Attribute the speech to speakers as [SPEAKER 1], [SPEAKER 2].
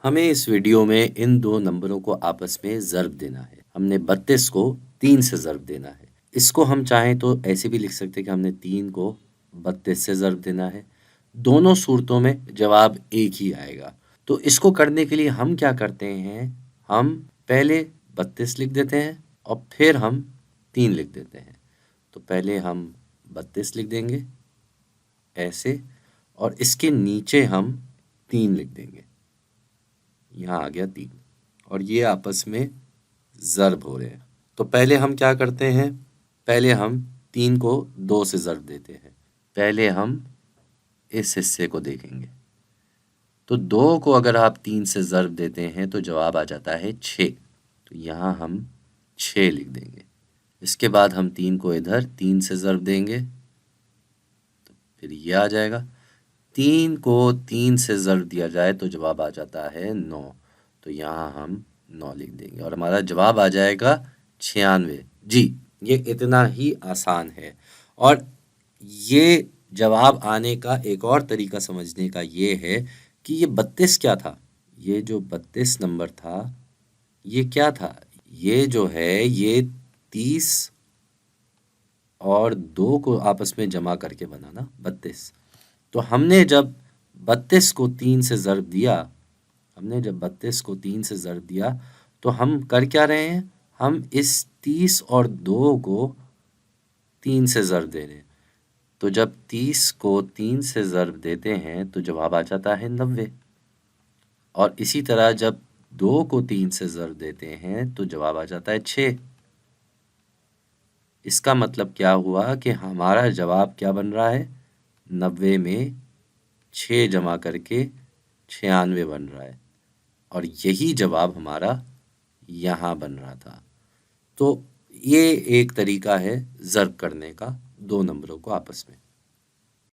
[SPEAKER 1] ہمیں اس ویڈیو میں ان دو نمبروں کو آپس میں ضرب دینا ہے۔ ہم نے 32 کو 3 سے ضرب دینا ہے۔ اس کو ہم چاہیں تو ایسے بھی لکھ سکتے کہ ہم نے 3 کو 32 سے ضرب دینا ہے۔ دونوں صورتوں میں جواب ایک ہی آئے گا۔ تو اس کو کرنے کے لیے ہم کیا کرتے ہیں، ہم پہلے 32 لکھ دیتے ہیں اور پھر ہم 3 لکھ دیتے ہیں۔ تو پہلے ہم 32 لکھ دیں گے ایسے، اور اس کے نیچے ہم 3 لکھ دیں گے۔ یہاں آ گیا 3، اور یہ آپس میں ضرب ہو رہے ہیں۔ تو پہلے ہم کیا کرتے ہیں، پہلے ہم 3 کو 2 سے ضرب دیتے ہیں۔ پہلے ہم اس حصے کو دیکھیں گے۔ تو 2 کو اگر آپ 3 سے ضرب دیتے ہیں تو جواب آ جاتا ہے 6۔ تو یہاں ہم 6 لکھ دیں گے۔ اس کے بعد ہم 3 کو ادھر 3 سے ضرب دیں گے تو پھر یہ آ جائے گا۔ 3 کو 3 سے ضرب دیا جائے تو جواب آ جاتا ہے 9۔ تو یہاں ہم 9 لکھ دیں گے اور ہمارا جواب آ جائے گا 96۔ جی، یہ اتنا ہی آسان ہے۔ اور یہ جواب آنے کا ایک اور طریقہ سمجھنے کا یہ ہے کہ یہ 32 کیا تھا، یہ جو 32 نمبر تھا یہ کیا تھا، یہ جو ہے یہ 30 اور 2 کو آپس میں جمع کر کے بنا نا 32۔ تو ہم نے جب 32 کو 3 سے ضرب دیا، ہم نے جب 32 کو 3 سے ضرب دیا تو ہم کر کیا رہے ہیں، ہم اس 30 اور 2 کو 3 سے ضرب دے رہے ہیں۔ تو جب 30 کو 3 سے ضرب دیتے ہیں تو جواب آ جاتا ہے 90۔ اور اسی طرح جب 2 کو 3 سے ضرب دیتے ہیں تو جواب آ جاتا ہے 6۔ اس کا مطلب کیا ہوا کہ ہمارا جواب کیا بن رہا ہے، 90 میں 6 جمع کر کے 96 بن رہا ہے، اور یہی جواب ہمارا یہاں بن رہا تھا۔ تو یہ ایک طریقہ ہے ضرب کرنے کا دو نمبروں کو آپس میں۔